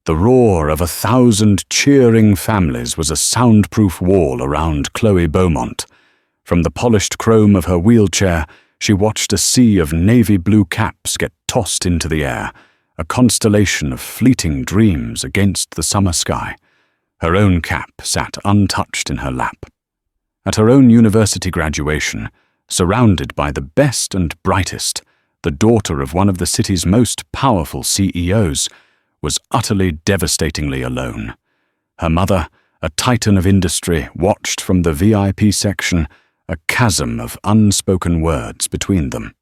The roar of 1,000 cheering families was a soundproof wall around Chloe Beaumont. From the polished chrome of her wheelchair, she watched a sea of navy blue caps get tossed into the air, a constellation of fleeting dreams against the summer sky. Her own cap sat untouched in her lap. At her own university graduation, surrounded by the best and brightest, the daughter of one of the city's most powerful CEOs, was utterly devastatingly alone. Her mother, a titan of industry, watched from the VIP section, a chasm of unspoken words between them.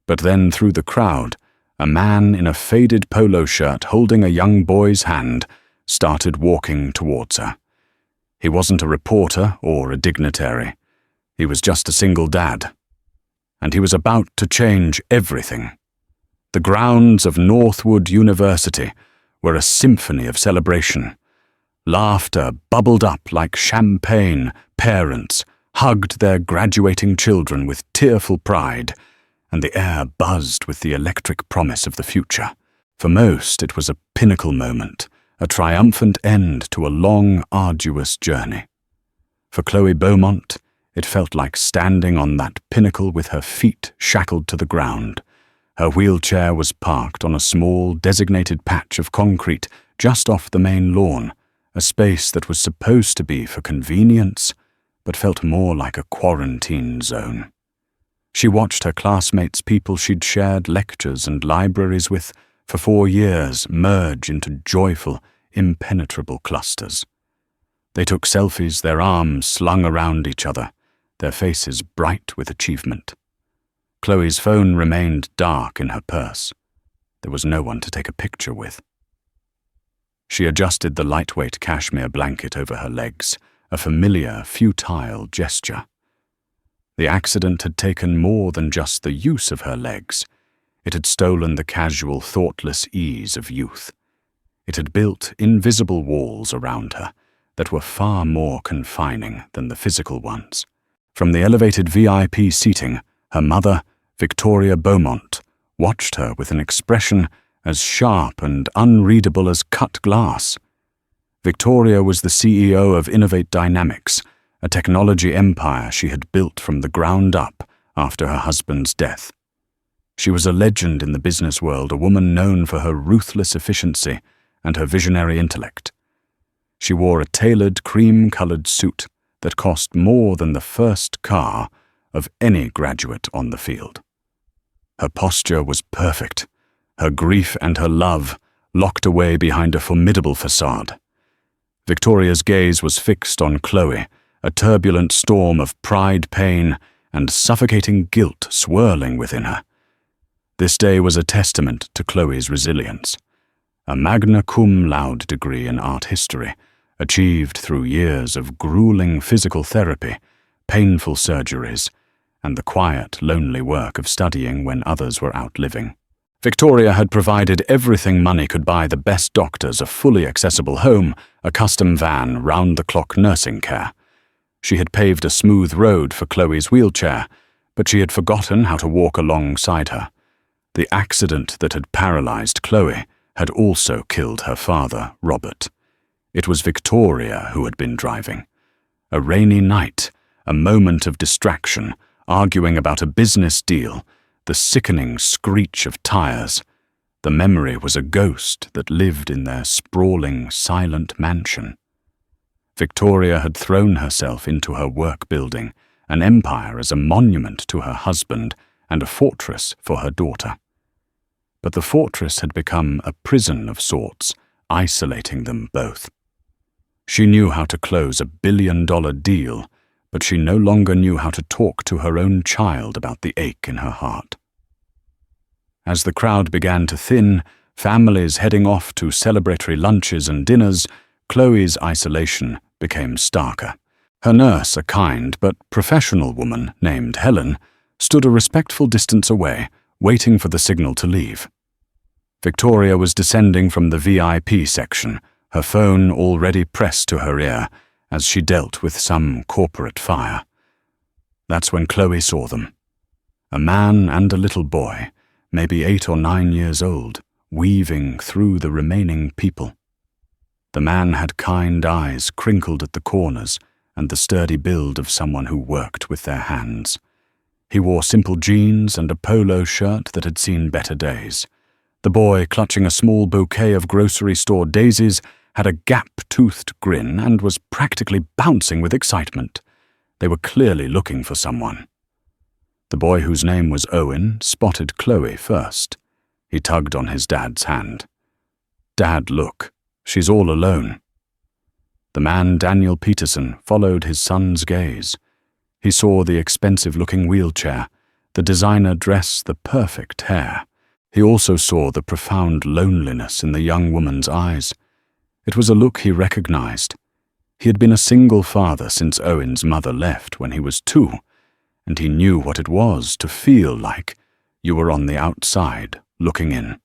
But then through the crowd, a man in a faded polo shirt holding a young boy's hand started walking towards her. He wasn't a reporter or a dignitary. He was just a single dad. And he was about to change everything. The grounds of Northwood University were a symphony of celebration. Laughter bubbled up like champagne. Parents hugged their graduating children with tearful pride, and the air buzzed with the electric promise of the future. For most, it was a pinnacle moment, a triumphant end to a long, arduous journey. For Chloe Beaumont, it felt like standing on that pinnacle with her feet shackled to the ground. Her wheelchair was parked on a small, designated patch of concrete just off the main lawn, a space that was supposed to be for convenience, but felt more like a quarantine zone. She watched her classmates, people she'd shared lectures and libraries with for 4 years, merge into joyful, impenetrable clusters. They took selfies, their arms slung around each other, their faces bright with achievement. Chloe's phone remained dark in her purse. There was no one to take a picture with. She adjusted the lightweight cashmere blanket over her legs, a familiar, futile gesture. The accident had taken more than just the use of her legs. It had stolen the casual, thoughtless ease of youth. It had built invisible walls around her that were far more confining than the physical ones. From the elevated VIP seating, her mother, Victoria Beaumont, watched her with an expression as sharp and unreadable as cut glass. Victoria was the CEO of Innovate Dynamics, a technology empire she had built from the ground up after her husband's death. She was a legend in the business world, a woman known for her ruthless efficiency and her visionary intellect. She wore a tailored cream-colored suit that cost more than the first car of any graduate on the field. Her posture was perfect, her grief and her love locked away behind a formidable facade. Victoria's gaze was fixed on Chloe, a turbulent storm of pride, pain, and suffocating guilt swirling within her. This day was a testament to Chloe's resilience. A magna cum laude degree in art history, achieved through years of grueling physical therapy, painful surgeries, and the quiet, lonely work of studying when others were out living. Victoria had provided everything money could buy: the best doctors, a fully accessible home, a custom van, round-the-clock nursing care. She had paved a smooth road for Chloe's wheelchair, but she had forgotten how to walk alongside her. The accident that had paralyzed Chloe had also killed her father, Robert. It was Victoria who had been driving. A rainy night, a moment of distraction, arguing about a business deal, the sickening screech of tires. The memory was a ghost that lived in their sprawling, silent mansion. Victoria had thrown herself into her work building, an empire as a monument to her husband and a fortress for her daughter. But the fortress had become a prison of sorts, isolating them both. She knew how to close a billion-dollar deal, but she no longer knew how to talk to her own child about the ache in her heart. As the crowd began to thin, families heading off to celebratory lunches and dinners, Chloe's isolation became starker. Her nurse, a kind but professional woman named Helen, stood a respectful distance away, waiting for the signal to leave. Victoria was descending from the VIP section, her phone already pressed to her ear, as she dealt with some corporate fire. That's when Chloe saw them. A man and a little boy, maybe 8 or 9 years old, weaving through the remaining people. The man had kind eyes crinkled at the corners and the sturdy build of someone who worked with their hands. He wore simple jeans and a polo shirt that had seen better days. The boy, clutching a small bouquet of grocery store daisies, had a gap-toothed grin and was practically bouncing with excitement. They were clearly looking for someone. The boy, whose name was Owen, spotted Chloe first. He tugged on his dad's hand. "Dad, look. She's all alone." The man, Daniel Peterson, followed his son's gaze. He saw the expensive-looking wheelchair, the designer dress, the perfect hair. He also saw the profound loneliness in the young woman's eyes. It was a look he recognized. He had been a single father since Owen's mother left when he was 2, and he knew what it was to feel like you were on the outside, looking in.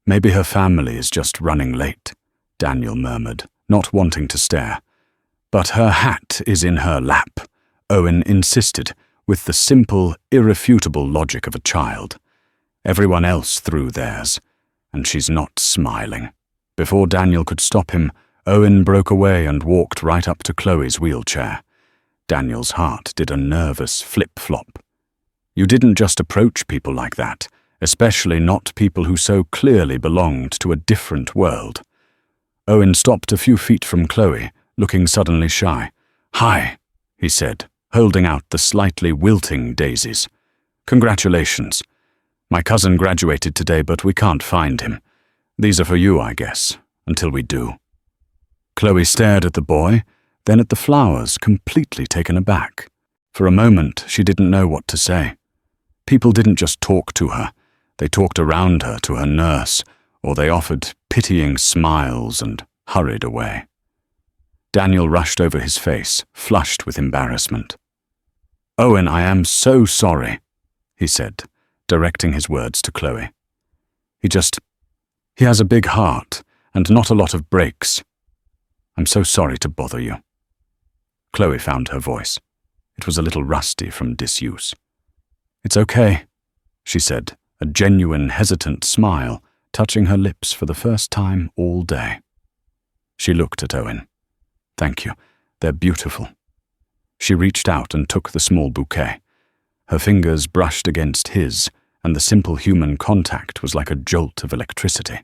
"Maybe her family is just running late," Daniel murmured, not wanting to stare. "But her hat is in her lap," Owen insisted, with the simple, irrefutable logic of a child. "Everyone else threw theirs, and she's not smiling." Before Daniel could stop him, Owen broke away and walked right up to Chloe's wheelchair. Daniel's heart did a nervous flip-flop. You didn't just approach people like that, especially not people who so clearly belonged to a different world. Owen stopped a few feet from Chloe, looking suddenly shy. "Hi," he said, holding out the slightly wilting daisies. "Congratulations. My cousin graduated today, but we can't find him. These are for you, I guess, until we do." Chloe stared at the boy, then at the flowers, completely taken aback. For a moment, she didn't know what to say. People didn't just talk to her. They talked around her to her nurse, or they offered pitying smiles and hurried away. Daniel rushed over his face, flushed with embarrassment. "Owen, I am so sorry," he said, directing his words to Chloe. He has a big heart, and not a lot of breaks. I'm so sorry to bother you." Chloe found her voice. It was a little rusty from disuse. "It's okay," she said, a genuine, hesitant smile touching her lips for the first time all day. She looked at Owen. "Thank you. They're beautiful." She reached out and took the small bouquet. Her fingers brushed against his, and the simple human contact was like a jolt of electricity.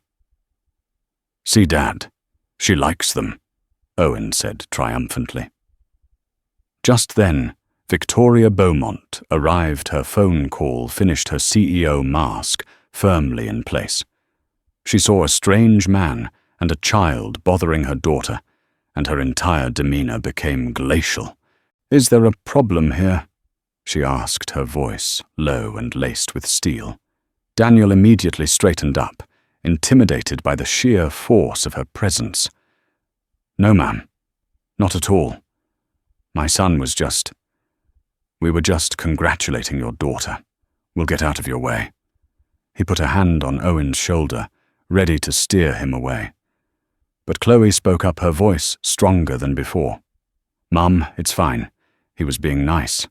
"See, Dad, she likes them," Owen said triumphantly. Just then, Victoria Beaumont arrived. Her phone call finished her CEO mask firmly in place. She saw a strange man and a child bothering her daughter, and her entire demeanor became glacial. "Is there a problem here?" she asked, her voice low and laced with steel. Daniel immediately straightened up, intimidated by the sheer force of her presence. "No, ma'am. Not at all. My son was We were just congratulating your daughter. We'll get out of your way." He put a hand on Owen's shoulder, ready to steer him away. But Chloe spoke up, her voice stronger than before. "Mum, it's fine. He was being nice."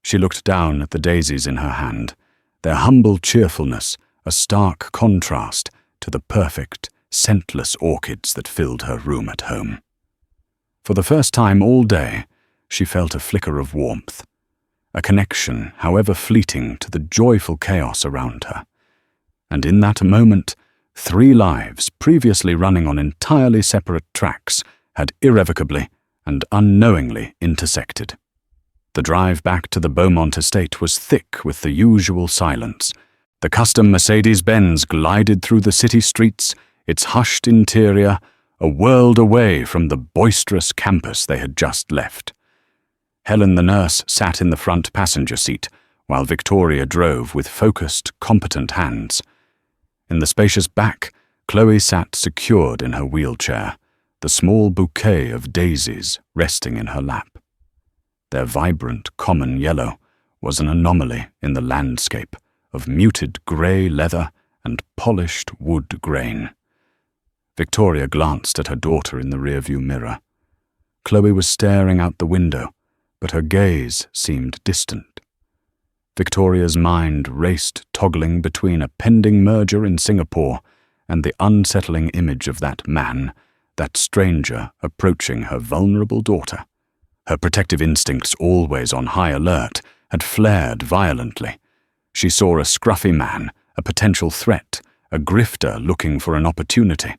She looked down at the daisies in her hand, their humble cheerfulness a stark contrast to the perfect, scentless orchids that filled her room at home. For the first time all day, she felt a flicker of warmth, a connection, however fleeting, to the joyful chaos around her. And in that moment, 3 lives previously running on entirely separate tracks had irrevocably and unknowingly intersected. The drive back to the Beaumont estate was thick with the usual silence. The custom Mercedes-Benz glided through the city streets, its hushed interior a world away from the boisterous campus they had just left. Helen the nurse sat in the front passenger seat, while Victoria drove with focused, competent hands. In the spacious back, Chloe sat secured in her wheelchair, the small bouquet of daisies resting in her lap. Their vibrant common yellow was an anomaly in the landscape of muted grey leather and polished wood grain. Victoria glanced at her daughter in the rearview mirror. Chloe was staring out the window, but her gaze seemed distant. Victoria's mind raced, toggling between a pending merger in Singapore and the unsettling image of that man, that stranger approaching her vulnerable daughter. Her protective instincts, always on high alert, had flared violently. She saw a scruffy man, a potential threat, a grifter looking for an opportunity.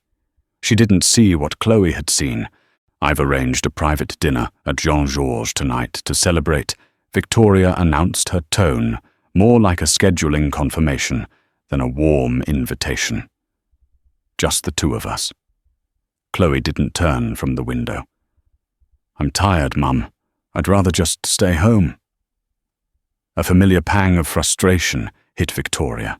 She didn't see what Chloe had seen. "I've arranged a private dinner at Jean-Georges tonight to celebrate," Victoria announced, her tone more like a scheduling confirmation than a warm invitation. "Just the two of us." Chloe didn't turn from the window. "I'm tired, Mum. I'd rather just stay home." A familiar pang of frustration hit Victoria.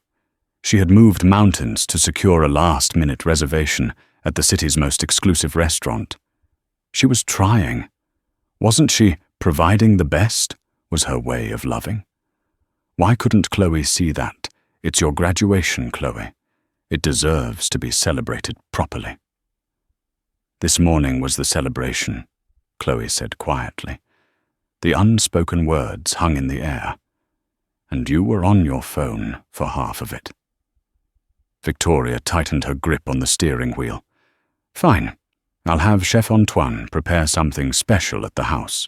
She had moved mountains to secure a last-minute reservation at the city's most exclusive restaurant. She was trying. Wasn't she providing the best, was her way of loving? Why couldn't Chloe see that? It's your graduation, Chloe. It deserves to be celebrated properly. "This morning was the celebration," Chloe said quietly. The unspoken words hung in the air. "And you were on your phone for half of it." Victoria tightened her grip on the steering wheel. "Fine. I'll have Chef Antoine prepare something special at the house."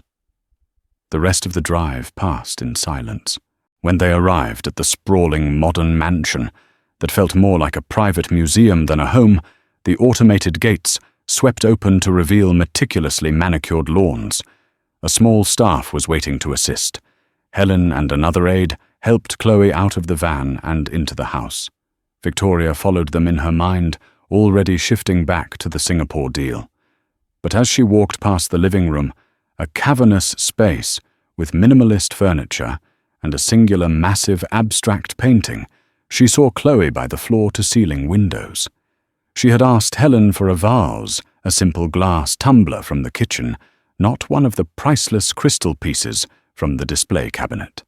The rest of the drive passed in silence. When they arrived at the sprawling modern mansion that felt more like a private museum than a home, the automated gates swept open to reveal meticulously manicured lawns. A small staff was waiting to assist. Helen and another aide helped Chloe out of the van and into the house. Victoria followed them in her mind, already shifting back to the Singapore deal. But as she walked past the living room, a cavernous space with minimalist furniture and a singular massive abstract painting, she saw Chloe by the floor-to-ceiling windows. She had asked Helen for a vase, a simple glass tumbler from the kitchen, not one of the priceless crystal pieces from the display cabinet.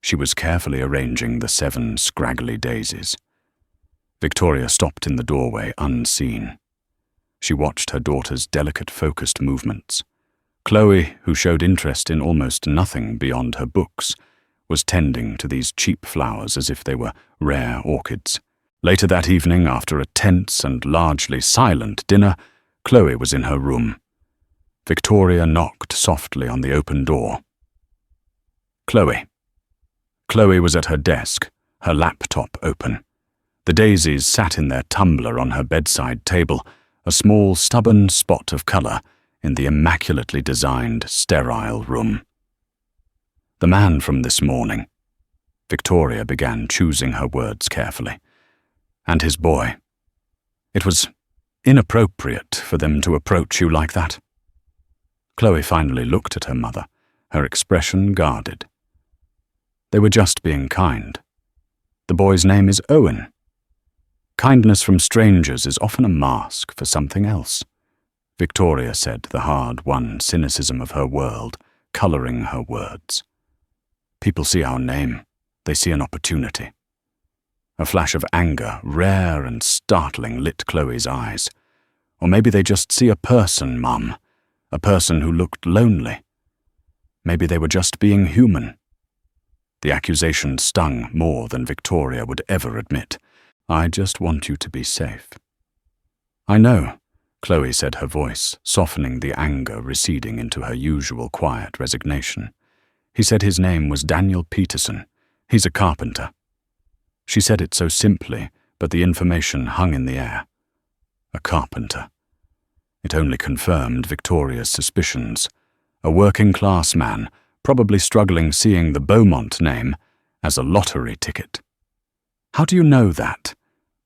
She was carefully arranging the 7 scraggly daisies. Victoria stopped in the doorway, unseen. She watched her daughter's delicate, focused movements. Chloe, who showed interest in almost nothing beyond her books, was tending to these cheap flowers as if they were rare orchids. Later that evening, after a tense and largely silent dinner, Chloe was in her room. Victoria knocked softly on the open door. "Chloe." Chloe was at her desk, her laptop open. The daisies sat in their tumbler on her bedside table, a small stubborn spot of colour in the immaculately designed, sterile room. "The man from this morning," Victoria began, choosing her words carefully, "and his boy. It was inappropriate for them to approach you like that." Chloe finally looked at her mother, her expression guarded. "They were just being kind. The boy's name is Owen. Kindness from strangers is often a mask for something else," Victoria said, the hard-won cynicism of her world colouring her words. "People see our name. They see an opportunity." A flash of anger, rare and startling, lit Chloe's eyes. "Or maybe they just see a person, Mum. A person who looked lonely. Maybe they were just being human." The accusation stung more than Victoria would ever admit. "I just want you to be safe." "I know," Chloe said, her voice softening, the anger receding into her usual quiet resignation. "He said his name was Daniel Peterson. He's a carpenter." She said it so simply, but the information hung in the air. A carpenter. It only confirmed Victoria's suspicions. A working-class man, probably struggling seeing the Beaumont name as a lottery ticket. "How do you know that?"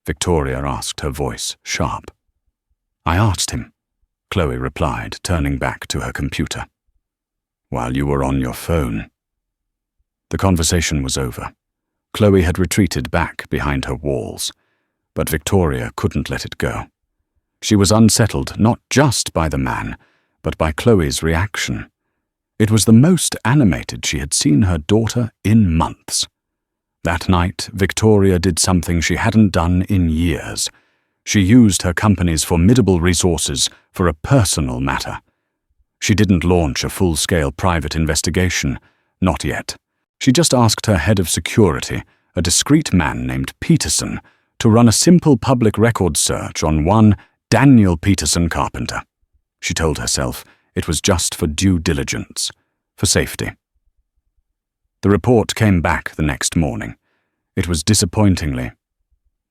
Victoria asked, her voice sharp. "I asked him," Chloe replied, turning back to her computer. "While you were on your phone." The conversation was over. Chloe had retreated back behind her walls, but Victoria couldn't let it go. She was unsettled not just by the man, but by Chloe's reaction. It was the most animated she had seen her daughter in months. That night, Victoria did something she hadn't done in years. She used her company's formidable resources for a personal matter. She didn't launch a full-scale private investigation, not yet. She just asked her head of security, a discreet man named Peterson, to run a simple public records search on one Daniel Peterson, carpenter. She told herself it was just for due diligence, for safety. The report came back the next morning. It was disappointingly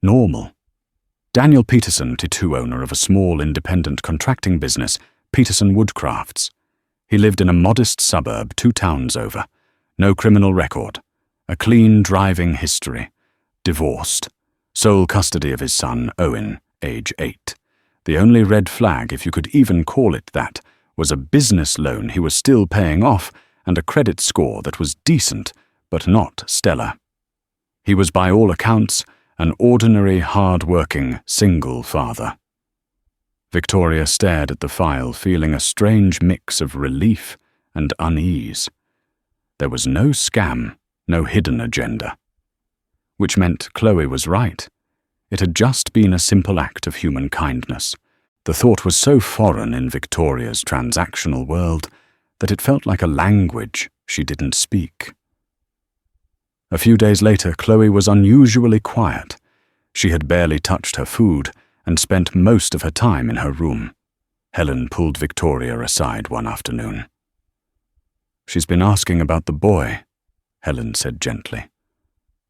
normal. Daniel Peterson, tattoo owner of a small independent contracting business, Peterson Woodcrafts. He lived in a modest suburb 2 towns over. No criminal record. A clean driving history. Divorced. Sole custody of his son, Owen, age 8. The only red flag, if you could even call it that, was a business loan he was still paying off and a credit score that was decent, but not stellar. He was by all accounts an ordinary, hard-working, single father. Victoria stared at the file, feeling a strange mix of relief and unease. There was no scam, no hidden agenda. Which meant Chloe was right. It had just been a simple act of human kindness. The thought was so foreign in Victoria's transactional world that it felt like a language she didn't speak. A few days later, Chloe was unusually quiet. She had barely touched her food and spent most of her time in her room. Helen pulled Victoria aside one afternoon. "She's been asking about the boy," Helen said gently.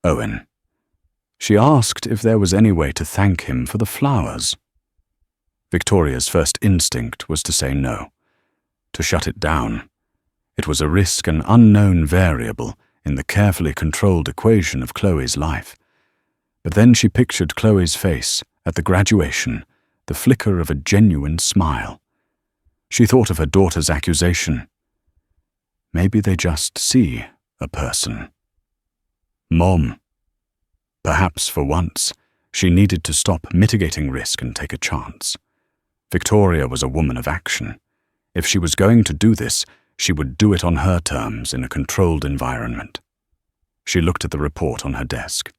"Owen. She asked if there was any way to thank him for the flowers." Victoria's first instinct was to say no, to shut it down. It was a risk, an unknown variable in the carefully controlled equation of Chloe's life. But then she pictured Chloe's face at the graduation, the flicker of a genuine smile. She thought of her daughter's accusation. Maybe they just see a person. Mom. Perhaps for once, she needed to stop mitigating risk and take a chance. Victoria was a woman of action. If she was going to do this, she would do it on her terms in a controlled environment. She looked at the report on her desk.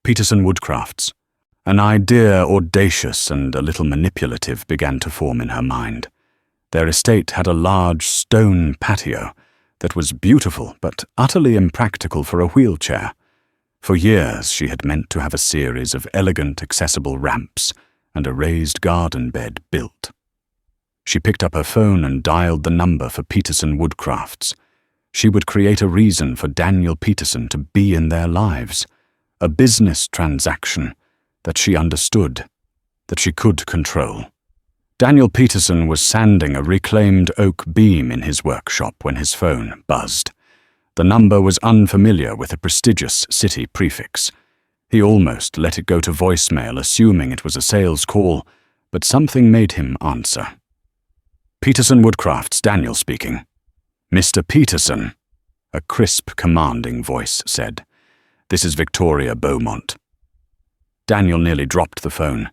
Peterson Woodcrafts. An idea audacious and a little manipulative began to form in her mind. Their estate had a large stone patio that was beautiful but utterly impractical for a wheelchair. For years she had meant to have a series of elegant, accessible ramps and a raised garden bed built. She picked up her phone and dialed the number for Peterson Woodcrafts. She would create a reason for Daniel Peterson to be in their lives, a business transaction that she understood, that she could control. Daniel Peterson was sanding a reclaimed oak beam in his workshop when his phone buzzed. The number was unfamiliar with a prestigious city prefix. He almost let it go to voicemail, assuming it was a sales call, but something made him answer. Peterson Woodcrafts, Daniel speaking. "Mr. Peterson," a crisp, commanding voice said. "This is Victoria Beaumont." Daniel nearly dropped the phone.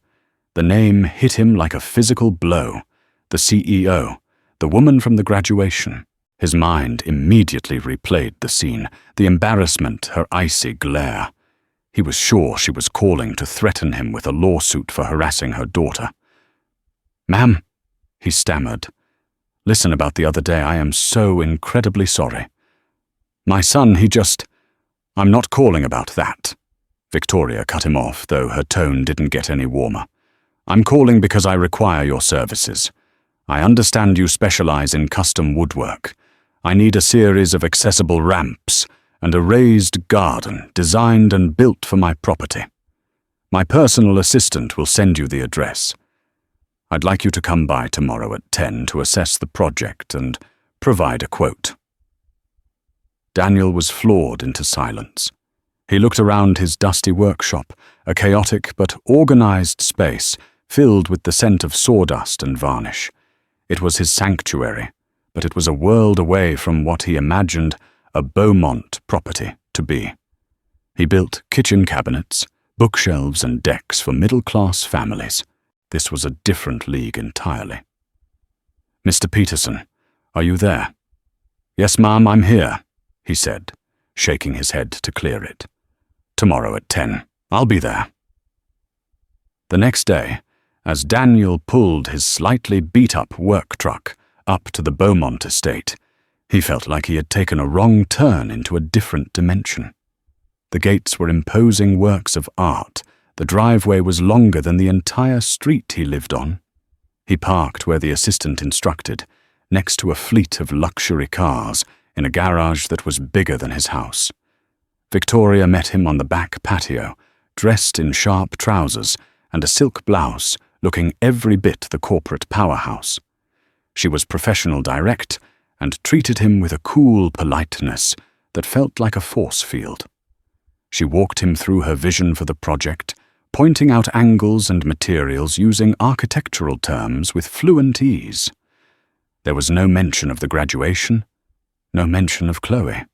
The name hit him like a physical blow. The CEO, the woman from the graduation. His mind immediately replayed the scene, the embarrassment, her icy glare. He was sure she was calling to threaten him with a lawsuit for harassing her daughter. "Ma'am," he stammered. "Listen, about the other day, I am so incredibly sorry. My son, I'm not calling about that." Victoria cut him off, though her tone didn't get any warmer. "I'm calling because I require your services. I understand you specialize in custom woodwork. I need a series of accessible ramps and a raised garden designed and built for my property. My personal assistant will send you the address. I'd like you to come by tomorrow at 10 to assess the project and provide a quote." Daniel was floored into silence. He looked around his dusty workshop, a chaotic but organized space filled with the scent of sawdust and varnish. It was his sanctuary, but it was a world away from what he imagined a Beaumont property to be. He built kitchen cabinets, bookshelves and decks for middle-class families. This was a different league entirely. "Mr. Peterson, are you there?" "Yes, ma'am, I'm here," he said, shaking his head to clear it. "Tomorrow at 10. I'll be there." The next day, as Daniel pulled his slightly beat-up work truck up to the Beaumont estate, he felt like he had taken a wrong turn into a different dimension. The gates were imposing works of art, the driveway was longer than the entire street he lived on. He parked where the assistant instructed, next to a fleet of luxury cars in a garage that was bigger than his house. Victoria met him on the back patio, dressed in sharp trousers and a silk blouse, looking every bit the corporate powerhouse. She was professional direct and treated him with a cool politeness that felt like a force field. She walked him through her vision for the project, pointing out angles and materials using architectural terms with fluent ease. There was no mention of the graduation, no mention of Chloe.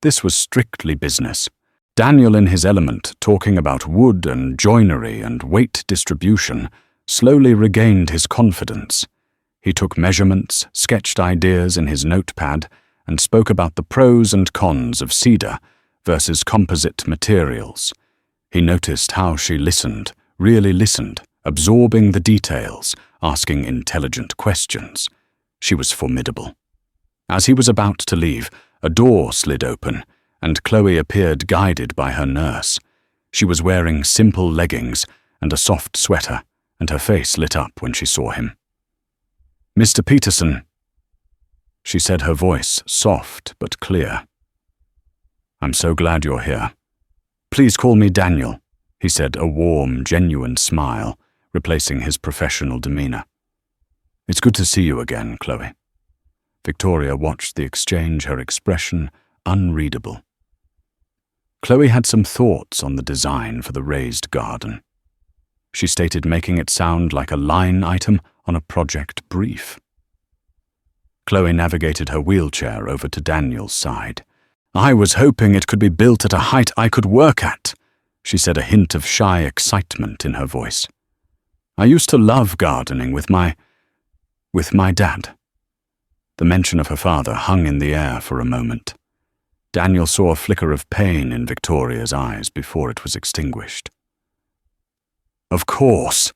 This was strictly business. Daniel in his element, talking about wood and joinery and weight distribution, slowly regained his confidence. He took measurements, sketched ideas in his notepad, and spoke about the pros and cons of cedar versus composite materials. He noticed how she listened, really listened, absorbing the details, asking intelligent questions. She was formidable. As he was about to leave, a door slid open, and Chloe appeared guided by her nurse. She was wearing simple leggings and a soft sweater, and her face lit up when she saw him. "Mr. Peterson," she said, her voice soft but clear. "I'm so glad you're here. Please call me Daniel," he said, a warm, genuine smile, replacing his professional demeanor. "It's good to see you again, Chloe." Victoria watched the exchange, her expression unreadable. Chloe had some thoughts on the design for the raised garden. She stated making it sound like a line item on a project brief. Chloe navigated her wheelchair over to Daniel's side. "I was hoping it could be built at a height I could work at," she said, a hint of shy excitement in her voice. "I used to love gardening with my dad." The mention of her father hung in the air for a moment. Daniel saw a flicker of pain in Victoria's eyes before it was extinguished. "Of course,"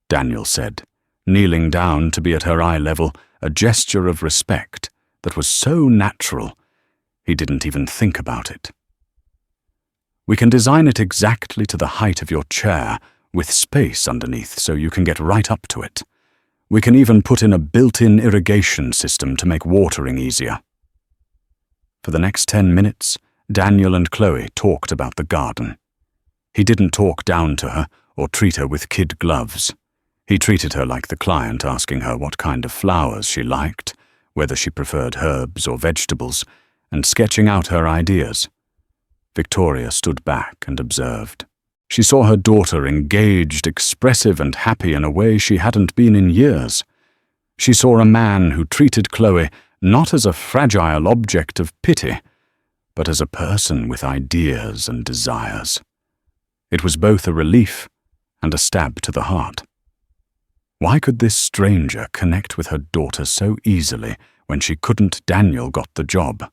Daniel said, kneeling down to be at her eye level, a gesture of respect that was so natural he didn't even think about it. "We can design it exactly to the height of your chair, with space underneath so you can get right up to it. We can even put in a built-in irrigation system to make watering easier." For the next 10 minutes, Daniel and Chloe talked about the garden. He didn't talk down to her or treat her with kid gloves. He treated her like the client, asking her what kind of flowers she liked, whether she preferred herbs or vegetables, and sketching out her ideas. Victoria stood back and observed. She saw her daughter engaged, expressive and happy in a way she hadn't been in years. She saw a man who treated Chloe not as a fragile object of pity, but as a person with ideas and desires. It was both a relief and a stab to the heart. Why could this stranger connect with her daughter so easily when she couldn't? Daniel got the job.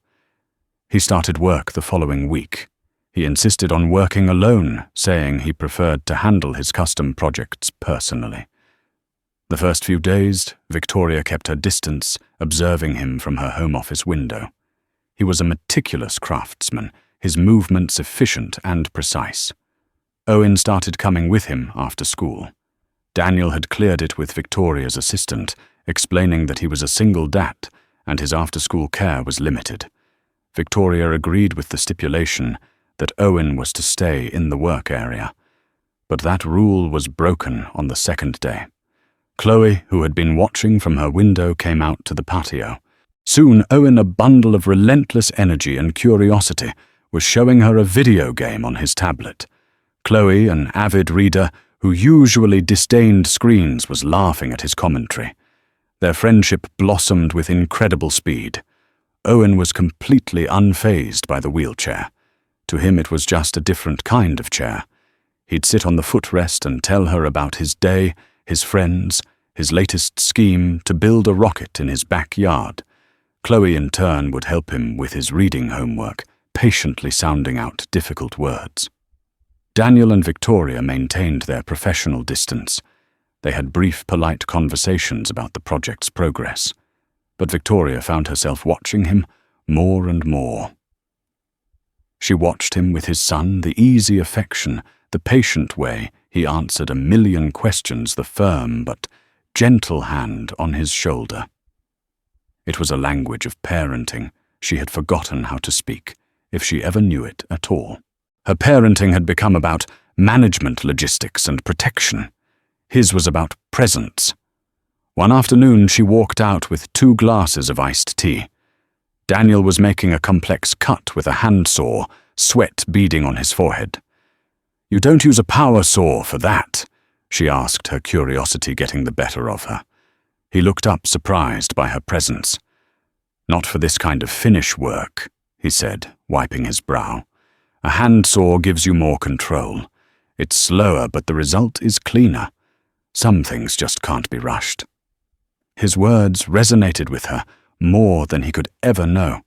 He started work the following week. He insisted on working alone, saying he preferred to handle his custom projects personally. The first few days, Victoria kept her distance, observing him from her home office window. He was a meticulous craftsman, his movements efficient and precise. Owen started coming with him after school. Daniel had cleared it with Victoria's assistant, explaining that he was a single dat and his after-school care was limited. Victoria agreed with the stipulation that Owen was to stay in the work area. But that rule was broken on the second day. Chloe, who had been watching from her window, came out to the patio. Soon, Owen, a bundle of relentless energy and curiosity, was showing her a video game on his tablet. Chloe, an avid reader who usually disdained screens, was laughing at his commentary. Their friendship blossomed with incredible speed. Owen was completely unfazed by the wheelchair. To him it was just a different kind of chair. He'd sit on the footrest and tell her about his day, his friends, his latest scheme to build a rocket in his backyard. Chloe in turn would help him with his reading homework, patiently sounding out difficult words. Daniel and Victoria maintained their professional distance. They had brief, polite conversations about the project's progress. But Victoria found herself watching him more and more. She watched him with his son, the easy affection the patient way he answered a million questions, the firm but gentle hand on his shoulder. It was a language of parenting she had forgotten how to speak, if she ever knew it at all. Her parenting had become about management, logistics, and protection. His was about presence. One afternoon she walked out with 2 glasses of iced tea. Daniel was making a complex cut with a handsaw, sweat beading on his forehead. "You don't use a power saw for that?" she asked, her curiosity getting the better of her. He looked up, surprised by her presence. "Not for this kind of finish work," he said, wiping his brow. "A handsaw gives you more control. It's slower, but the result is cleaner. Some things just can't be rushed." His words resonated with her more than he could ever know.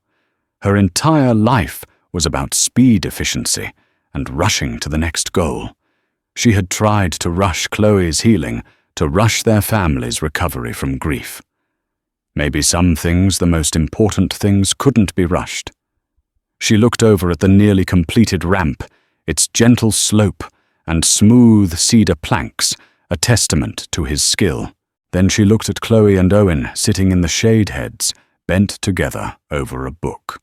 Her entire life was about speed efficiency and rushing to the next goal. She had tried to rush Chloe's healing, to rush their family's recovery from grief. Maybe some things, the most important things, couldn't be rushed. She looked over at the nearly completed ramp, its gentle slope and smooth cedar planks, a testament to his skill. Then she looked at Chloe and Owen sitting in the shade heads, bent together over a book.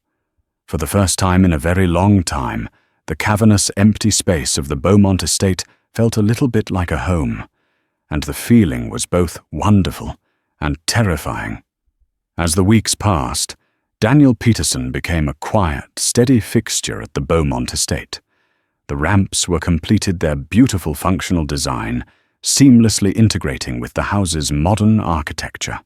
For the first time in a very long time, the cavernous empty space of the Beaumont estate felt a little bit like a home, and the feeling was both wonderful and terrifying. As the weeks passed, Daniel Peterson became a quiet, steady fixture at the Beaumont estate. The ramps were completed, their beautiful functional design seamlessly integrating with the house's modern architecture.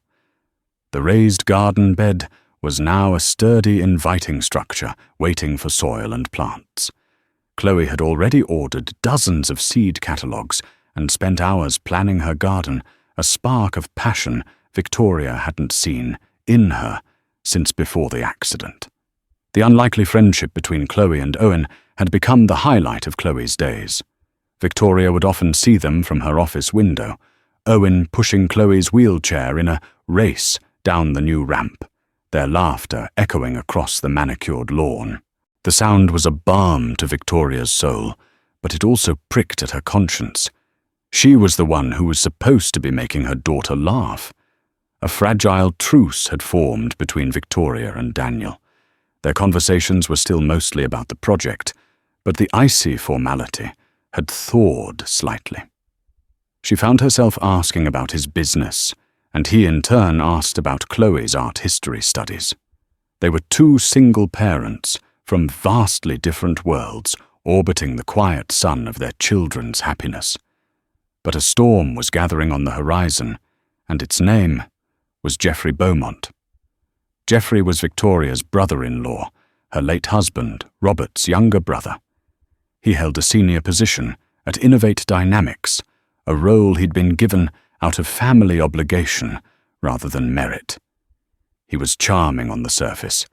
The raised garden bed was now a sturdy, inviting structure waiting for soil and plants. Chloe had already ordered dozens of seed catalogues and spent hours planning her garden, a spark of passion Victoria hadn't seen in her since before the accident. The unlikely friendship between Chloe and Owen had become the highlight of Chloe's days. Victoria would often see them from her office window, Owen pushing Chloe's wheelchair in a race down the new ramp, their laughter echoing across the manicured lawn. The sound was a balm to Victoria's soul, but it also pricked at her conscience. She was the one who was supposed to be making her daughter laugh. A fragile truce had formed between Victoria and Daniel. Their conversations were still mostly about the project, but the icy formality had thawed slightly. She found herself asking about his business, and he in turn asked about Chloe's art history studies. They were 2 single parents from vastly different worlds orbiting the quiet sun of their children's happiness. But a storm was gathering on the horizon, and its name was Geoffrey Beaumont. Geoffrey was Victoria's brother-in-law, her late husband, Robert's younger brother. He held a senior position at Innovate Dynamics, a role he'd been given out of family obligation rather than merit. He was charming on the surface,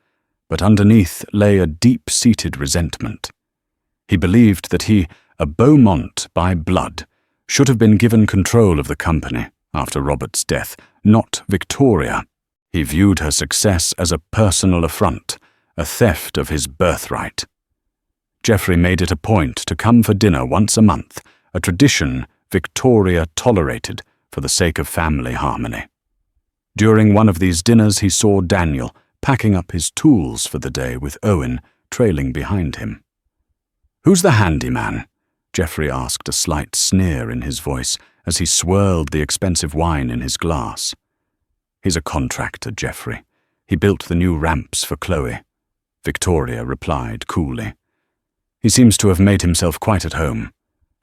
but underneath lay a deep-seated resentment. He believed that he, a Beaumont by blood, should have been given control of the company after Robert's death, not Victoria. He viewed her success as a personal affront, a theft of his birthright. Geoffrey made it a point to come for dinner once a month, a tradition Victoria tolerated for the sake of family harmony. During one of these dinners he saw Daniel packing up his tools for the day with Owen trailing behind him. "Who's the handyman?" Geoffrey asked, a slight sneer in his voice as he swirled the expensive wine in his glass. "He's a contractor, Geoffrey. He built the new ramps for Chloe," Victoria replied coolly. "He seems to have made himself quite at home,"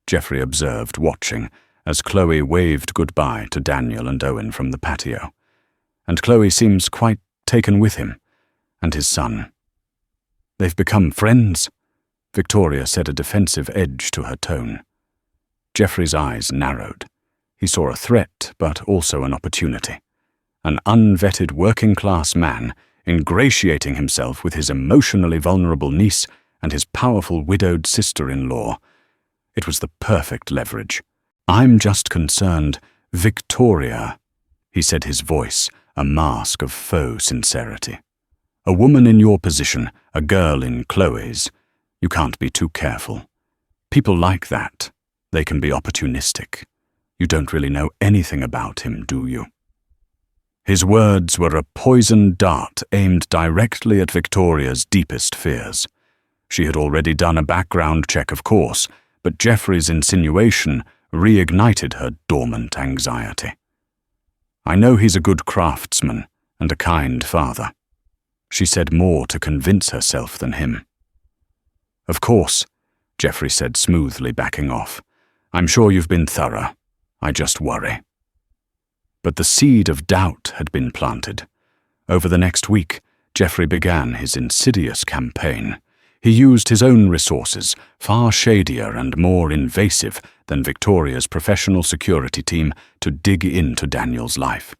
Geoffrey observed, watching, as Chloe waved goodbye to Daniel and Owen from the patio. "And Chloe seems quite taken with him, and his son. They've become friends," Victoria said, a defensive edge to her tone. Geoffrey's eyes narrowed. He saw a threat, but also an opportunity. An unvetted working-class man ingratiating himself with his emotionally vulnerable niece and his powerful widowed sister-in-law. It was the perfect leverage. "I'm just concerned, Victoria," he said, his voice a mask of faux sincerity. "A woman in your position, a girl in Chloe's, you can't be too careful. People like that, they can be opportunistic. You don't really know anything about him, do you? His words were a poisoned dart aimed directly at Victoria's deepest fears. She had already done a background check, of course, but Geoffrey's insinuation reignited her dormant anxiety. I know he's a good craftsman and a kind father. She said more to convince herself than him. Of course, Geoffrey said smoothly, backing off. I'm sure you've been thorough. I just worry. But the seed of doubt had been planted. Over the next week, Geoffrey began his insidious campaign. He used his own resources, far shadier and more invasive than Victoria's professional security team, to dig into Daniel's life.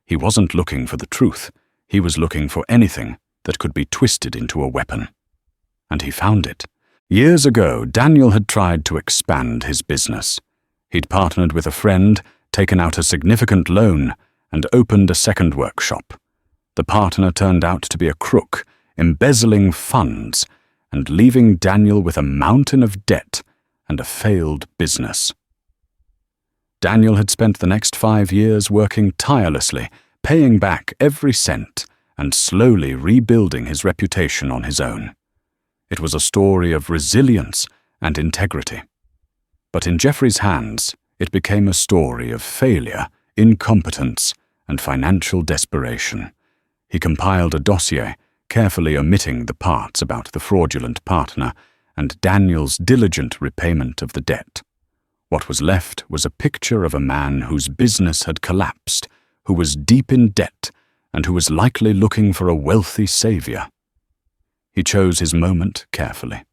He wasn't looking for the truth. He was looking for anything that could be twisted into a weapon. And he found it. Years ago, Daniel had tried to expand his business. He'd partnered with a friend, taken out a significant loan, and opened a second workshop. The partner turned out to be a crook, embezzling funds and leaving Daniel with a mountain of debt and a failed business. Daniel had spent the next 5 years working tirelessly, paying back every cent, and slowly rebuilding his reputation on his own. It was a story of resilience and integrity. But in Geoffrey's hands, it became a story of failure, incompetence, and financial desperation. He compiled a dossier, carefully omitting the parts about the fraudulent partner and Daniel's diligent repayment of the debt. What was left was a picture of a man whose business had collapsed, who was deep in debt, and who was likely looking for a wealthy savior. He chose his moment carefully.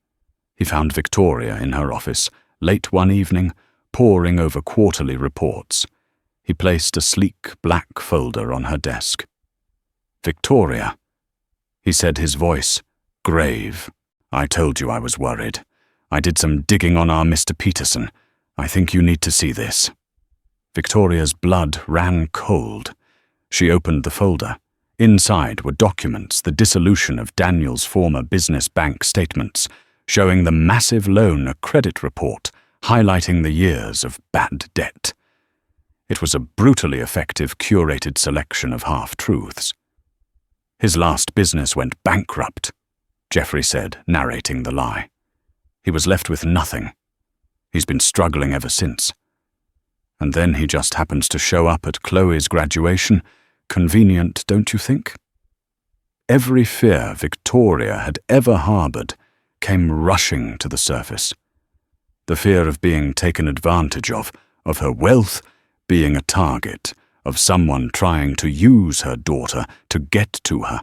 He found Victoria in her office, late one evening, poring over quarterly reports. He placed a sleek black folder on her desk. "Victoria," he said, his voice grave. "I told you I was worried. I did some digging on our Mr. Peterson. I think you need to see this." Victoria's blood ran cold. She opened the folder. Inside were documents, the dissolution of Daniel's former business bank statements, showing the massive loan, a credit report, highlighting the years of bad debt. It was a brutally effective, curated selection of half-truths. "His last business went bankrupt," Geoffrey said, narrating the lie. "He was left with nothing. He's been struggling ever since. And then he just happens to show up at Chloe's graduation. Convenient, don't you think?" Every fear Victoria had ever harbored came rushing to the surface. The fear of being taken advantage of her wealth, being a target, of someone trying to use her daughter to get to her.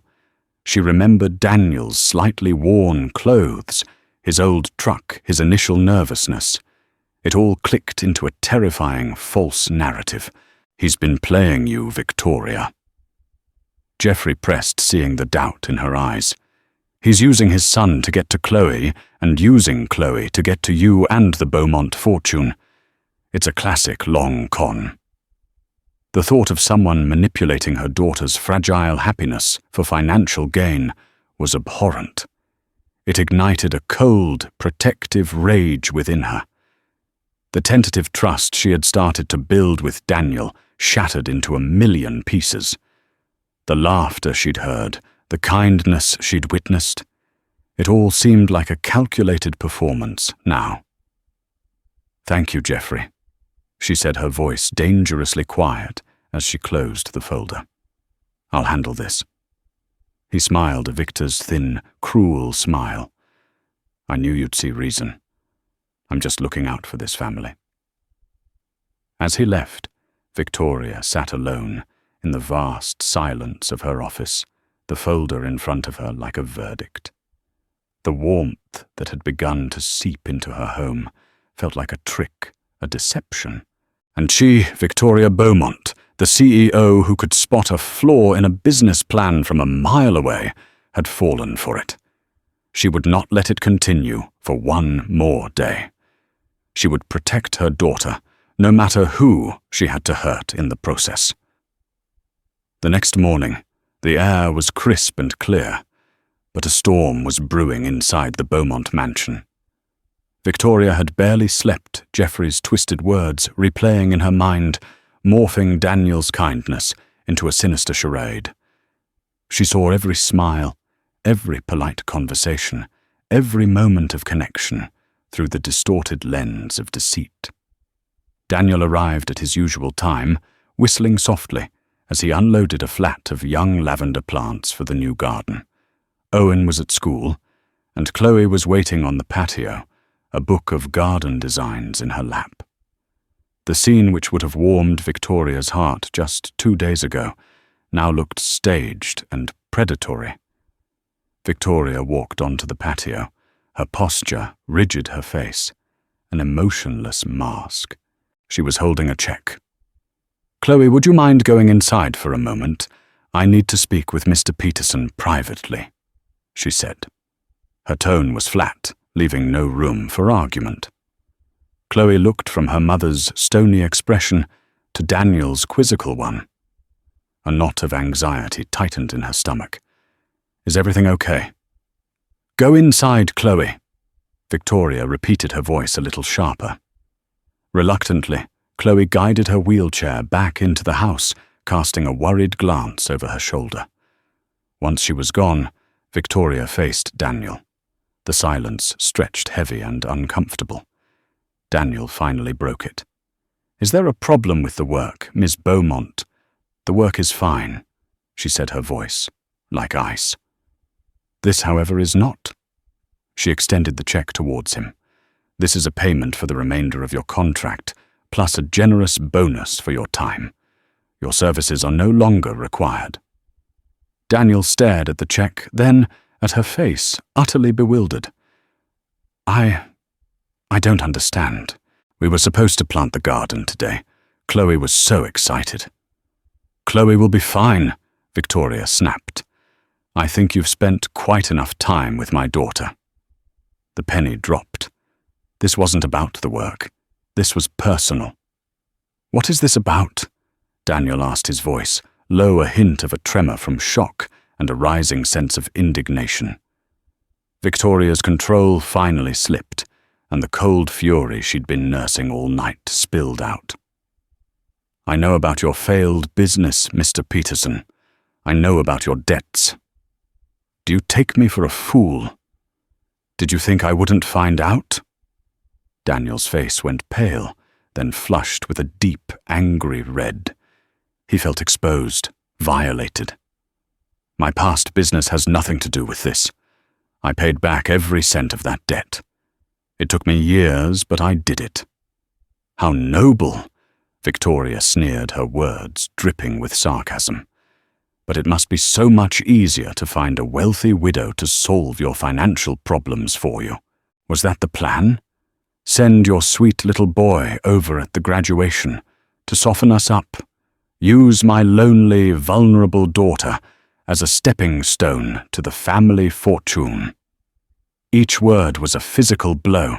She remembered Daniel's slightly worn clothes, his old truck, his initial nervousness. It all clicked into a terrifying false narrative. "He's been playing you, Victoria." Geoffrey pressed, seeing the doubt in her eyes. "He's using his son to get to Chloe, and using Chloe to get to you and the Beaumont fortune. It's a classic long con." The thought of someone manipulating her daughter's fragile happiness for financial gain was abhorrent. It ignited a cold, protective rage within her. The tentative trust she had started to build with Daniel shattered into a million pieces. The laughter she'd heard, the kindness she'd witnessed, it all seemed like a calculated performance now. "Thank you, Geoffrey," she said, her voice dangerously quiet as she closed the folder. "I'll handle this." He smiled, Victor's thin, cruel smile. "I knew you'd see reason. I'm just looking out for this family." As he left, Victoria sat alone in the vast silence of her office, the folder in front of her like a verdict. The warmth that had begun to seep into her home felt like a trick, a deception. And she, Victoria Beaumont, the CEO who could spot a flaw in a business plan from a mile away, had fallen for it. She would not let it continue for one more day. She would protect her daughter, no matter who she had to hurt in the process. The next morning, the air was crisp and clear, but a storm was brewing inside the Beaumont mansion. Victoria had barely slept, Geoffrey's twisted words replaying in her mind, morphing Daniel's kindness into a sinister charade. She saw every smile, every polite conversation, every moment of connection through the distorted lens of deceit. Daniel arrived at his usual time, whistling softly as he unloaded a flat of young lavender plants for the new garden. Owen was at school, and Chloe was waiting on the patio, a book of garden designs in her lap. The scene which would have warmed Victoria's heart just 2 days ago now looked staged and predatory. Victoria walked onto the patio, her posture rigid, her face an emotionless mask. She was holding a check. "Chloe, would you mind going inside for a moment? I need to speak with Mr. Peterson privately," she said. Her tone was flat, leaving no room for argument. Chloe looked from her mother's stony expression to Daniel's quizzical one. A knot of anxiety tightened in her stomach. "Is everything okay?" "Go inside, Chloe," Victoria repeated, her voice a little sharper. Reluctantly, Chloe guided her wheelchair back into the house, casting a worried glance over her shoulder. Once she was gone, Victoria faced Daniel. The silence stretched heavy and uncomfortable. Daniel finally broke it. "Is there a problem with the work, Miss Beaumont?" "The work is fine," she said, her voice like ice. "This, however, is not." She extended the check towards him. "This is a payment for the remainder of your contract, plus a generous bonus for your time. Your services are no longer required." Daniel stared at the check, then at her face, utterly bewildered. I don't understand. We were supposed to plant the garden today. Chloe was so excited." "Chloe will be fine," Victoria snapped. "I think you've spent quite enough time with my daughter." The penny dropped. This wasn't about the work. This was personal. "What is this about?" Daniel asked, his voice low, a hint of a tremor from shock and a rising sense of indignation. Victoria's control finally slipped, and the cold fury she'd been nursing all night spilled out. "I know about your failed business, Mr. Peterson. I know about your debts. Do you take me for a fool? Did you think I wouldn't find out?" Daniel's face went pale, then flushed with a deep, angry red. He felt exposed, violated. "My past business has nothing to do with this. I paid back every cent of that debt. It took me years, but I did it." "How noble!" Victoria sneered, her words dripping with sarcasm. "But it must be so much easier to find a wealthy widow to solve your financial problems for you. Was that the plan? Send your sweet little boy over at the graduation to soften us up. Use my lonely, vulnerable daughter as a stepping stone to the family fortune." Each word was a physical blow.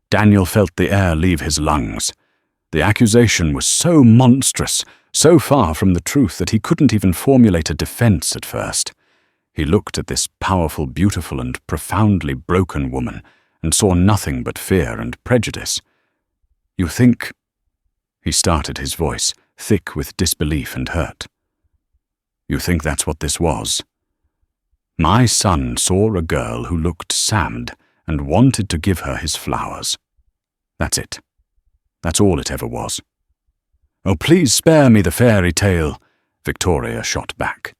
Daniel felt the air leave his lungs. The accusation was so monstrous, so far from the truth that he couldn't even formulate a defense at first. He looked at this powerful, beautiful, and profoundly broken woman and saw nothing but fear and prejudice. "You think—" He started, his voice thick with disbelief and hurt. "You think that's what this was? My son saw a girl who looked sad and wanted to give her his flowers. That's it. That's all it ever was." "Oh, please spare me the fairy tale," Victoria shot back.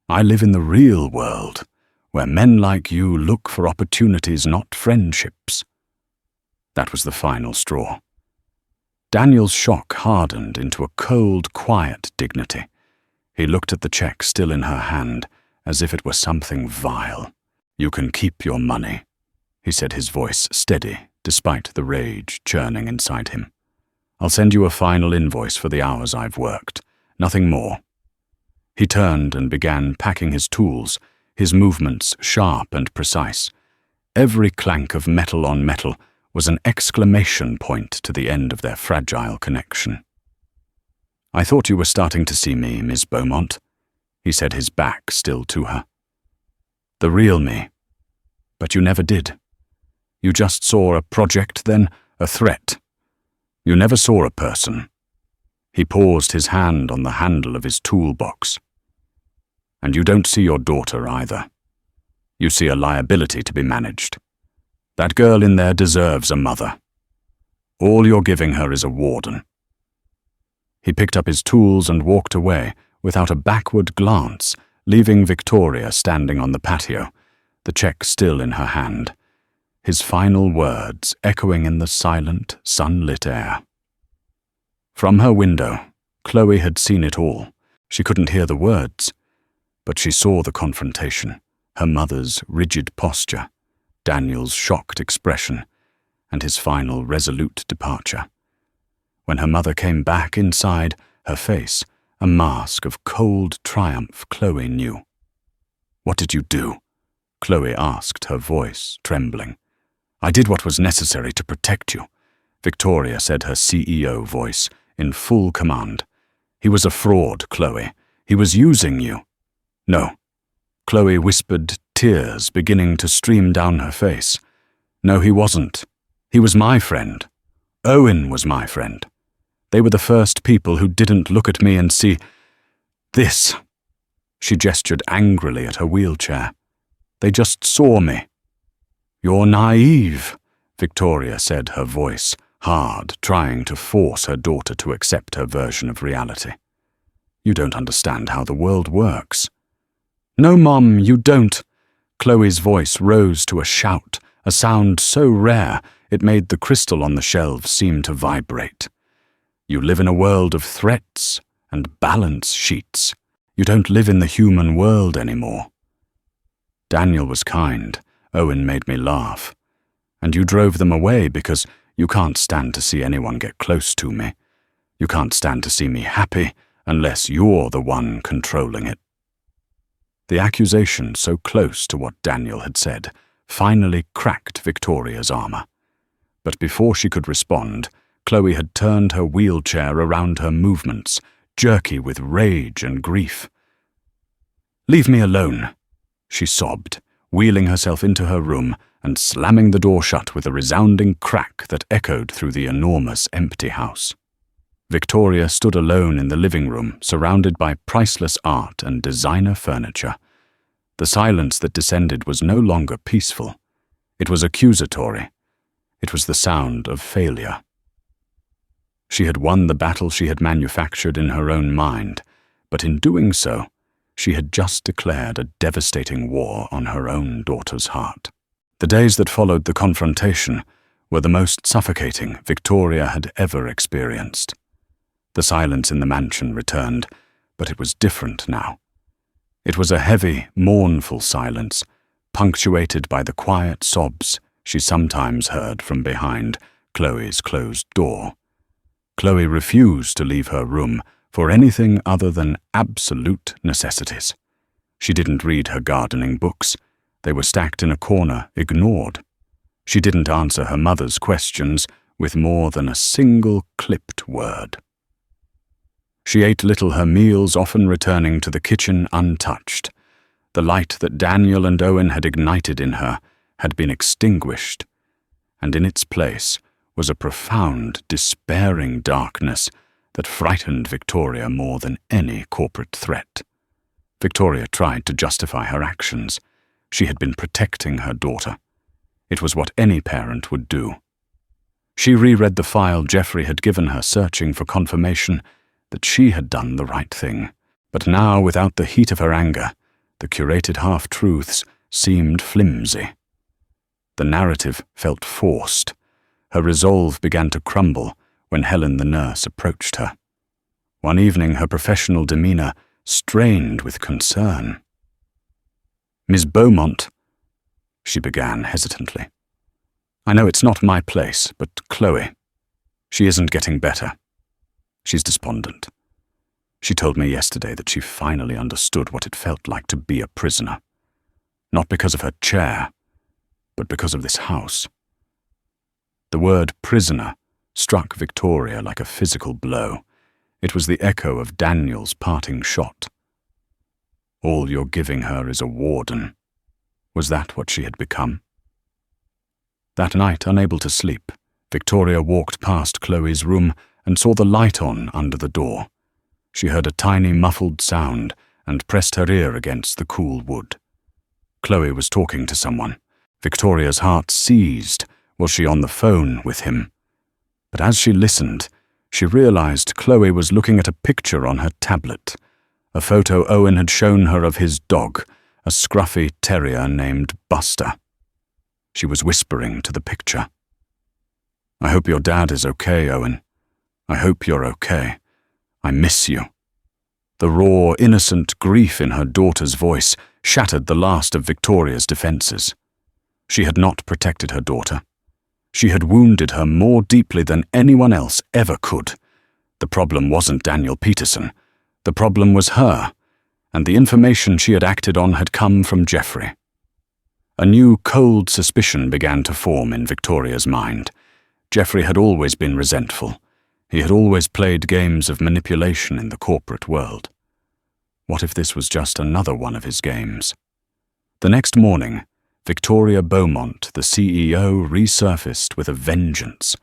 "I live in the real world, where men like you look for opportunities, not friendships." That was the final straw. Daniel's shock hardened into a cold, quiet dignity. He looked at the check still in her hand, as if it were something vile. "You can keep your money," he said, his voice steady, despite the rage churning inside him. "I'll send you a final invoice for the hours I've worked, nothing more." He turned and began packing his tools, his movements sharp and precise. Every clank of metal on metal was an exclamation point to the end of their fragile connection. "I thought you were starting to see me, Miss Beaumont," he said, his back still to her. "The real me. But you never did. You just saw a project then, a threat. You never saw a person. He paused, his hand on the handle of his toolbox. And you don't see your daughter either. You see a liability to be managed. That girl in there deserves a mother. All you're giving her is a warden. He picked up his tools and walked away without a backward glance, leaving Victoria standing on the patio, the check still in her hand, his final words echoing in the silent, sunlit air. From her window, Chloe had seen it all. She couldn't hear the words, but she saw the confrontation, her mother's rigid posture, Daniel's shocked expression, and his final resolute departure. When her mother came back inside, her face a mask of cold triumph, Chloe knew. "What did you do?" Chloe asked, her voice trembling. "I did what was necessary to protect you," Victoria said, her CEO voice in full command. "He was a fraud, Chloe. He was using you." "No," Chloe whispered, tears beginning to stream down her face. "No, he wasn't. He was my friend. Owen was my friend. They were the first people who didn't look at me and see this." She gestured angrily at her wheelchair. "They just saw me." "You're naive," Victoria said, her voice hard, trying to force her daughter to accept her version of reality. "You don't understand how the world works." "No, Mom, you don't." Chloe's voice rose to a shout, a sound so rare it made the crystal on the shelves seem to vibrate. "You live in a world of threats and balance sheets. You don't live in the human world anymore." "Daniel was kind. Owen made me laugh. And you drove them away because you can't stand to see anyone get close to me. You can't stand to see me happy unless you're the one controlling it." The accusation, so close to what Daniel had said, finally cracked Victoria's armor. But before she could respond, Chloe had turned her wheelchair around her movements, jerky with rage and grief. "Leave me alone," she sobbed, wheeling herself into her room and slamming the door shut with a resounding crack that echoed through the enormous empty house. Victoria stood alone in the living room, surrounded by priceless art and designer furniture. The silence that descended was no longer peaceful. It was accusatory. It was the sound of failure. She had won the battle she had manufactured in her own mind, but in doing so, she had just declared a devastating war on her own daughter's heart. The days that followed the confrontation were the most suffocating Victoria had ever experienced. The silence in the mansion returned, but it was different now. It was a heavy, mournful silence, punctuated by the quiet sobs she sometimes heard from behind Chloe's closed door. Chloe refused to leave her room for anything other than absolute necessities. She didn't read her gardening books. They were stacked in a corner, ignored. She didn't answer her mother's questions with more than a single clipped word. She ate little, her meals often returning to the kitchen untouched. The light that Daniel and Owen had ignited in her had been extinguished, and in its place was a profound, despairing darkness that frightened Victoria more than any corporate threat. Victoria tried to justify her actions. She had been protecting her daughter. It was what any parent would do. She reread the file Jeffrey had given her, searching for confirmation that she had done the right thing. But now, without the heat of her anger, the curated half-truths seemed flimsy. The narrative felt forced. Her resolve began to crumble when Helen the nurse approached her. One evening, her professional demeanor strained with concern. "Miss Beaumont," she began hesitantly. "I know it's not my place, but Chloe, she isn't getting better. She's despondent. She told me yesterday that she finally understood what it felt like to be a prisoner. Not because of her chair, but because of this house." The word prisoner struck Victoria like a physical blow. It was the echo of Daniel's parting shot. All you're giving her is a warden. Was that what she had become? That night, unable to sleep, Victoria walked past Chloe's room and saw the light on under the door. She heard a tiny muffled sound and pressed her ear against the cool wood. Chloe was talking to someone. Victoria's heart seized. Was she on the phone with him? But as she listened, she realized Chloe was looking at a picture on her tablet, a photo Owen had shown her of his dog, a scruffy terrier named Buster. She was whispering to the picture. "I hope your dad is okay, Owen. I hope you're okay. I miss you." The raw, innocent grief in her daughter's voice shattered the last of Victoria's defenses. She had not protected her daughter. She had wounded her more deeply than anyone else ever could. The problem wasn't Daniel Peterson. The problem was her, and the information she had acted on had come from Jeffrey. A new cold suspicion began to form in Victoria's mind. Jeffrey had always been resentful. He had always played games of manipulation in the corporate world. What if this was just another one of his games? The next morning, Victoria Beaumont, the CEO, resurfaced with a vengeance.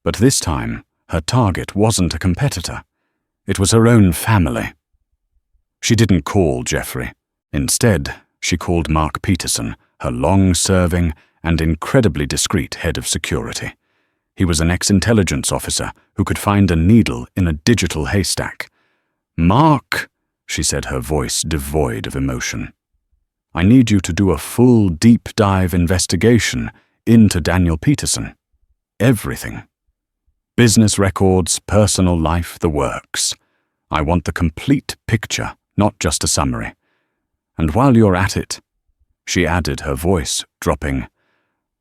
But this time, her target wasn't a competitor. It was her own family. She didn't call Jeffrey. Instead, she called Mark Peterson, her long-serving and incredibly discreet head of security. He was an ex-intelligence officer who could find a needle in a digital haystack. "Mark," she said, her voice devoid of emotion, "I need you to do a full deep-dive investigation into Daniel Peterson. Everything. Business records, personal life, the works. I want the complete picture, not just a summary. And while you're at it," she added, her voice dropping,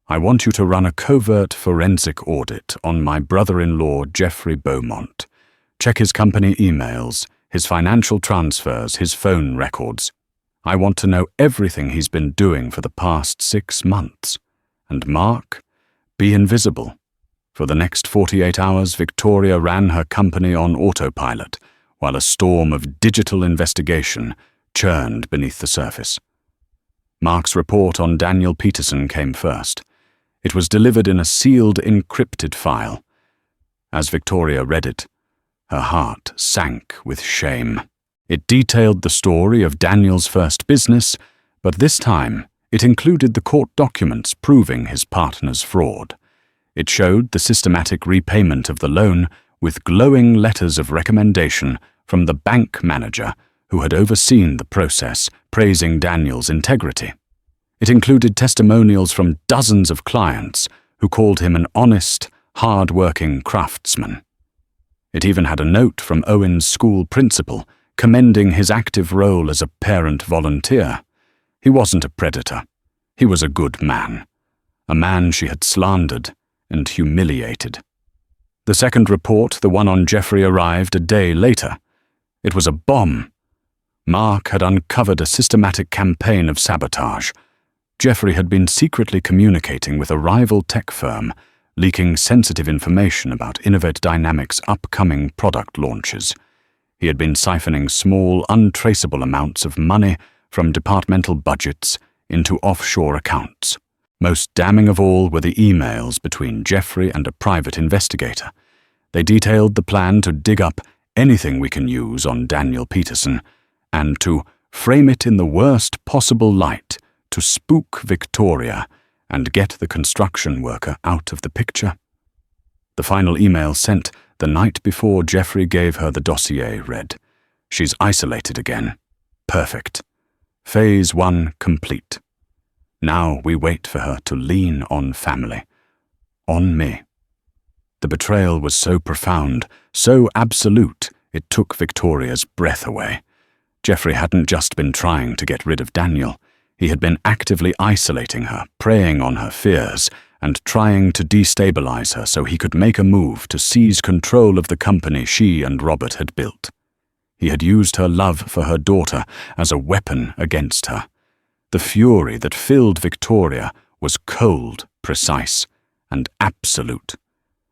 "I want you to run a covert forensic audit on my brother-in-law, Jeffrey Beaumont. Check his company emails, his financial transfers, his phone records. I want to know everything he's been doing for the past 6 months. And Mark, be invisible." For the next 48 hours, Victoria ran her company on autopilot, while a storm of digital investigation churned beneath the surface. Mark's report on Daniel Peterson came first. It was delivered in a sealed, encrypted file. As Victoria read it, her heart sank with shame. It detailed the story of Daniel's first business, but this time it included the court documents proving his partner's fraud. It showed the systematic repayment of the loan with glowing letters of recommendation from the bank manager who had overseen the process, praising Daniel's integrity. It included testimonials from dozens of clients who called him an honest, hard-working craftsman. It even had a note from Owen's school principal commending his active role as a parent volunteer. He wasn't a predator. He was a good man. A man she had slandered and humiliated. The second report, the one on Jeffrey, arrived a day later. It was a bomb. Mark had uncovered a systematic campaign of sabotage. Jeffrey had been secretly communicating with a rival tech firm, leaking sensitive information about Innovate Dynamics' upcoming product launches. He had been siphoning small, untraceable amounts of money from departmental budgets into offshore accounts. Most damning of all were the emails between Jeffrey and a private investigator. They detailed the plan to dig up anything we can use on Daniel Peterson and to frame it in the worst possible light to spook Victoria and get the construction worker out of the picture. The final email sent the night before Jeffrey gave her the dossier read, "She's isolated again. Perfect. Phase 1 complete. Now we wait for her to lean on family. On me." The betrayal was so profound, so absolute, it took Victoria's breath away. Jeffrey hadn't just been trying to get rid of Daniel. He had been actively isolating her, preying on her fears, and trying to destabilize her so he could make a move to seize control of the company she and Robert had built. He had used her love for her daughter as a weapon against her. The fury that filled Victoria was cold, precise, and absolute.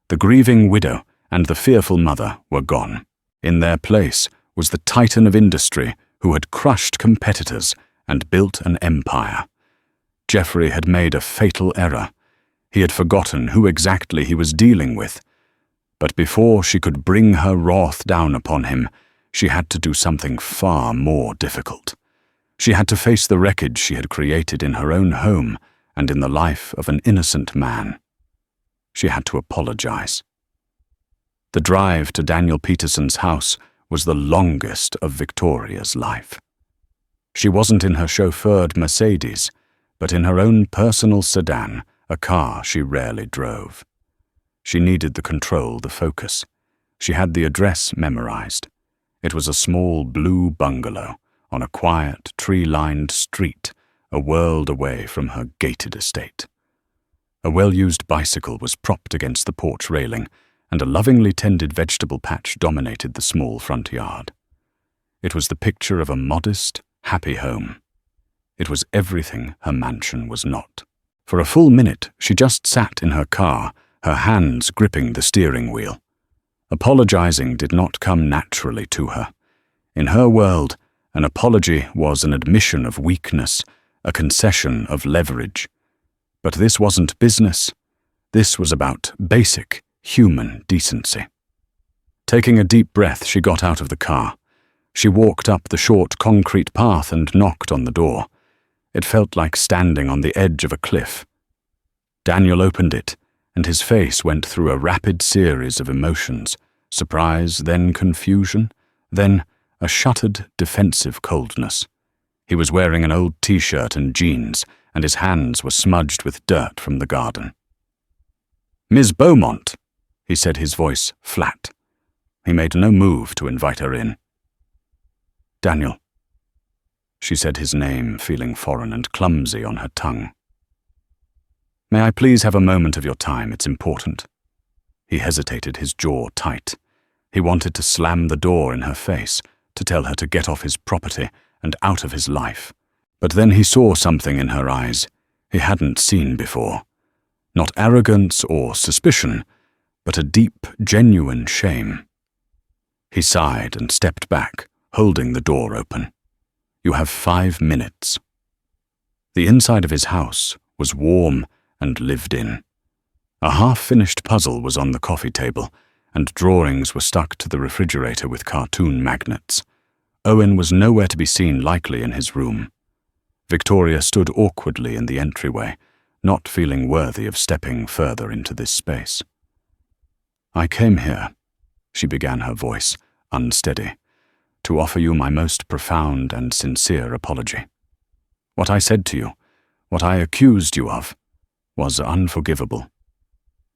The grieving widow and the fearful mother were gone. In their place was the titan of industry who had crushed competitors and built an empire. Jeffrey had made a fatal error. He had forgotten who exactly he was dealing with. But before she could bring her wrath down upon him, she had to do something far more difficult. She had to face the wreckage she had created in her own home and in the life of an innocent man. She had to apologize. The drive to Daniel Peterson's house was the longest of Victoria's life. She wasn't in her chauffeured Mercedes, but in her own personal sedan, a car she rarely drove. She needed the control, the focus. She had the address memorized. It was a small blue bungalow on a quiet, tree-lined street, a world away from her gated estate. A well-used bicycle was propped against the porch railing, and a lovingly tended vegetable patch dominated the small front yard. It was the picture of a modest, happy home. It was everything her mansion was not. For a full minute, she just sat in her car, her hands gripping the steering wheel. Apologizing did not come naturally to her. In her world, an apology was an admission of weakness, a concession of leverage. But this wasn't business. This was about basic human decency. Taking a deep breath, she got out of the car. She walked up the short concrete path and knocked on the door. It felt like standing on the edge of a cliff. Daniel opened it, and his face went through a rapid series of emotions, surprise, then confusion, then a shuttered, defensive coldness. He was wearing an old t-shirt and jeans, and his hands were smudged with dirt from the garden. "Miss Beaumont," he said, his voice flat. He made no move to invite her in. "Daniel," she said his name, feeling foreign and clumsy on her tongue. "May I please have a moment of your time? It's important." He hesitated, his jaw tight. He wanted to slam the door in her face, to tell her to get off his property and out of his life. But then he saw something in her eyes he hadn't seen before. Not arrogance or suspicion, but a deep, genuine shame. He sighed and stepped back, holding the door open. "You have 5 minutes." The inside of his house was warm and lived in. A half-finished puzzle was on the coffee table, and drawings were stuck to the refrigerator with cartoon magnets. Owen was nowhere to be seen, likely in his room. Victoria stood awkwardly in the entryway, not feeling worthy of stepping further into this space. "I came here," she began, her voice unsteady, "to offer you my most profound and sincere apology. What I said to you, what I accused you of, was unforgivable."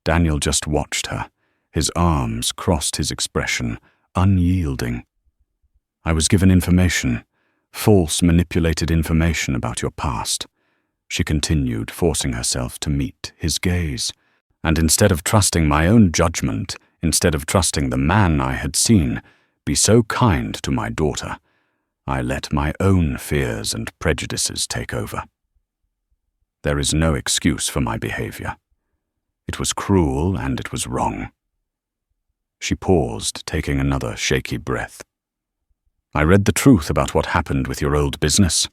Daniel just watched her. His arms crossed his expression, unyielding. "I was given information, false, manipulated information about your past," she continued, forcing herself to meet his gaze. "And instead of trusting my own judgment, instead of trusting the man I had seen be so kind to my daughter, I let my own fears and prejudices take over. There is no excuse for my behavior. It was cruel and it was wrong." She paused, taking another shaky breath. "I read the truth about what happened with your old business.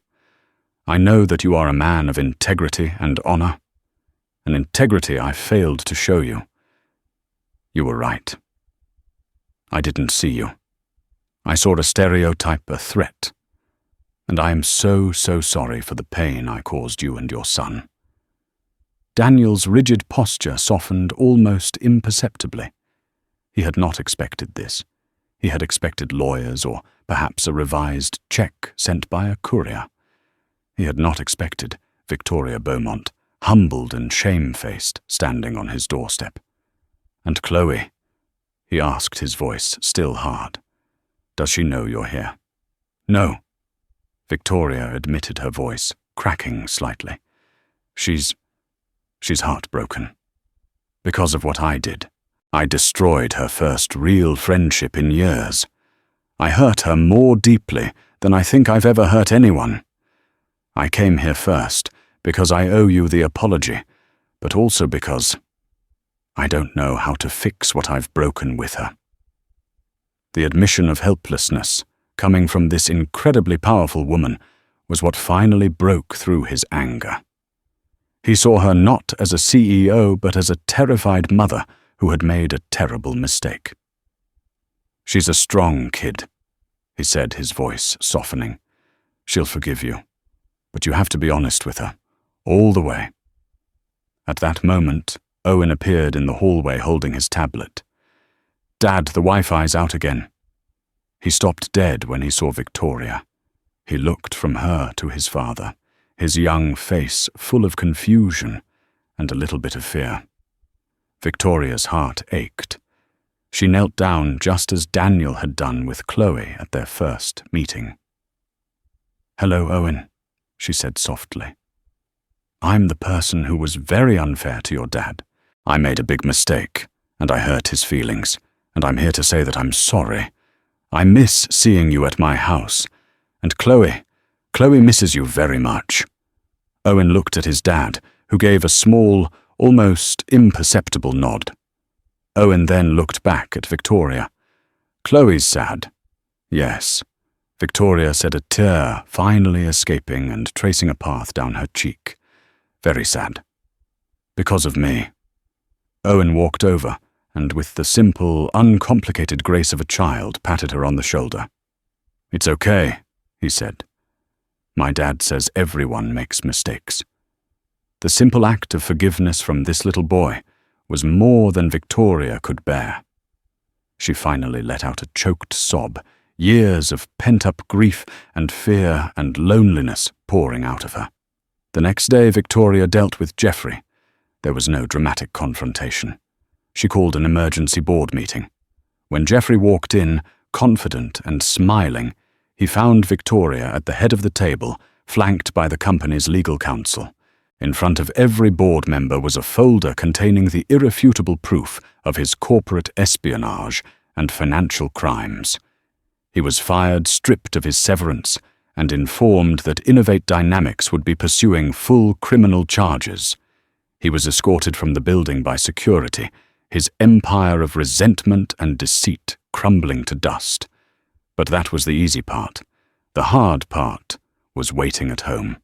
I know that you are a man of integrity and honor. An integrity I failed to show you. You were right. I didn't see you. I saw a stereotype, a threat. And I am so sorry for the pain I caused you and your son." Daniel's rigid posture softened almost imperceptibly. He had not expected this. He had expected lawyers or perhaps a revised check sent by a courier. He had not expected Victoria Beaumont, humbled and shamefaced, standing on his doorstep. "And Chloe," he asked, his voice still hard, "does she know you're here?" "No," Victoria admitted, her voice cracking slightly. She's heartbroken. Because of what I did. I destroyed her first real friendship in years. I hurt her more deeply than I think I've ever hurt anyone. I came here first because I owe you the apology, but also because I don't know how to fix what I've broken with her." The admission of helplessness, coming from this incredibly powerful woman, was what finally broke through his anger. He saw her not as a CEO but as a terrified mother who had made a terrible mistake. "She's a strong kid," he said, his voice softening. "She'll forgive you, but you have to be honest with her, all the way." At that moment, Owen appeared in the hallway holding his tablet. "Dad, the Wi-Fi's out again." He stopped dead when he saw Victoria. He looked from her to his father, his young face full of confusion and a little bit of fear. Victoria's heart ached. She knelt down just as Daniel had done with Chloe at their first meeting. "Hello, Owen," she said softly. "I'm the person who was very unfair to your dad. I made a big mistake, and I hurt his feelings, and I'm here to say that I'm sorry. I miss seeing you at my house, and Chloe misses you very much." Owen looked at his dad, who gave a small, almost imperceptible nod. Owen then looked back at Victoria. "Chloe's sad." "Yes," Victoria said, a tear finally escaping and tracing a path down her cheek. "Very sad. Because of me." Owen walked over and with the simple, uncomplicated grace of a child patted her on the shoulder. "It's okay," he said. "My dad says everyone makes mistakes." The simple act of forgiveness from this little boy was more than Victoria could bear. She finally let out a choked sob, years of pent-up grief and fear and loneliness pouring out of her. The next day, Victoria dealt with Jeffrey. There was no dramatic confrontation. She called an emergency board meeting. When Jeffrey walked in, confident and smiling, he found Victoria at the head of the table, flanked by the company's legal counsel. In front of every board member was a folder containing the irrefutable proof of his corporate espionage and financial crimes. He was fired, stripped of his severance, and informed that Innovate Dynamics would be pursuing full criminal charges. He was escorted from the building by security, his empire of resentment and deceit crumbling to dust. But that was the easy part. The hard part was waiting at home.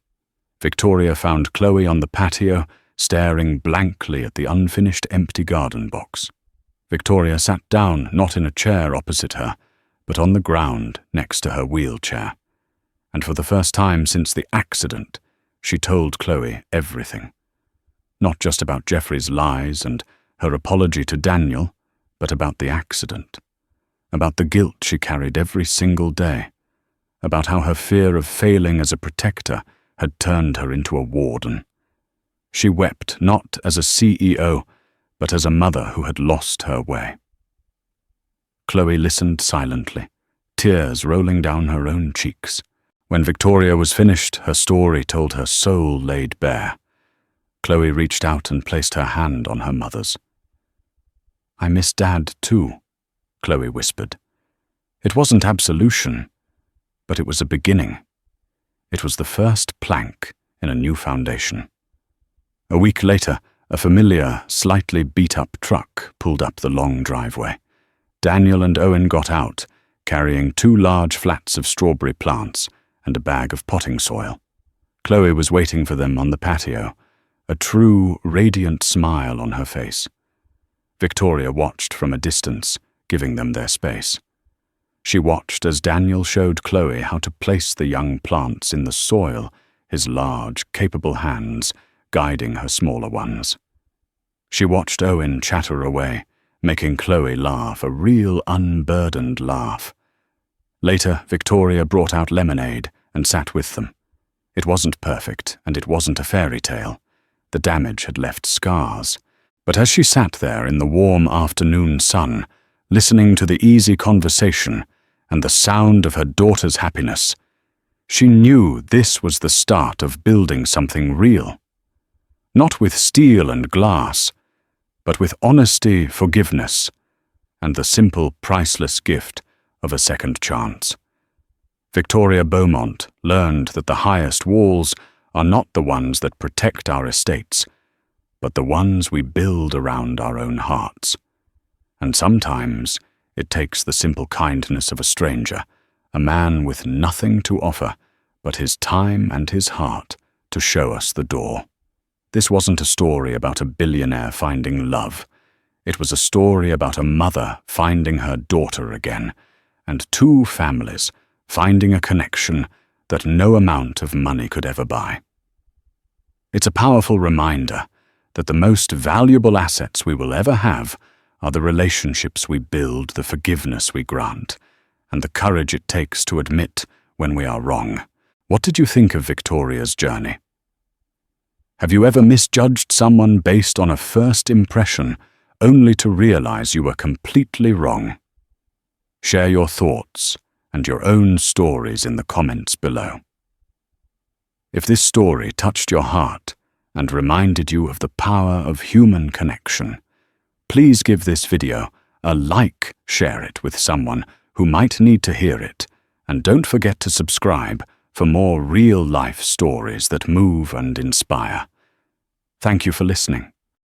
Victoria found Chloe on the patio, staring blankly at the unfinished empty garden box. Victoria sat down, not in a chair opposite her, but on the ground next to her wheelchair. And for the first time since the accident, she told Chloe everything. Not just about Jeffrey's lies and her apology to Daniel, but about the accident. About the guilt she carried every single day. About how her fear of failing as a protector had turned her into a warden. She wept not as a CEO, but as a mother who had lost her way. Chloe listened silently, tears rolling down her own cheeks. When Victoria was finished, her story told her soul laid bare. Chloe reached out and placed her hand on her mother's. "I miss Dad too," Chloe whispered. It wasn't absolution, but it was a beginning. It was the first plank in a new foundation. A week later, a familiar, slightly beat-up truck pulled up the long driveway. Daniel and Owen got out, carrying 2 large flats of strawberry plants and a bag of potting soil. Chloe was waiting for them on the patio, a true, radiant smile on her face. Victoria watched from a distance, giving them their space. She watched as Daniel showed Chloe how to place the young plants in the soil, his large, capable hands guiding her smaller ones. She watched Owen chatter away, making Chloe laugh, a real unburdened laugh. Later, Victoria brought out lemonade and sat with them. It wasn't perfect, and it wasn't a fairy tale. The damage had left scars. But as she sat there in the warm afternoon sun, listening to the easy conversation and the sound of her daughter's happiness, she knew this was the start of building something real. Not with steel and glass, but with honesty, forgiveness, and the simple, priceless gift of a second chance. Victoria Beaumont learned that the highest walls are not the ones that protect our estates, but the ones we build around our own hearts. And sometimes it takes the simple kindness of a stranger, a man with nothing to offer but his time and his heart, to show us the door. This wasn't a story about a billionaire finding love. It was a story about a mother finding her daughter again, and two families finding a connection that no amount of money could ever buy. It's a powerful reminder that the most valuable assets we will ever have are the relationships we build, the forgiveness we grant, and the courage it takes to admit when we are wrong. What did you think of Victoria's journey? Have you ever misjudged someone based on a first impression, only to realize you were completely wrong? Share your thoughts and your own stories in the comments below. If this story touched your heart and reminded you of the power of human connection, please give this video a like, share it with someone who might need to hear it, and don't forget to subscribe for more real-life stories that move and inspire. Thank you for listening.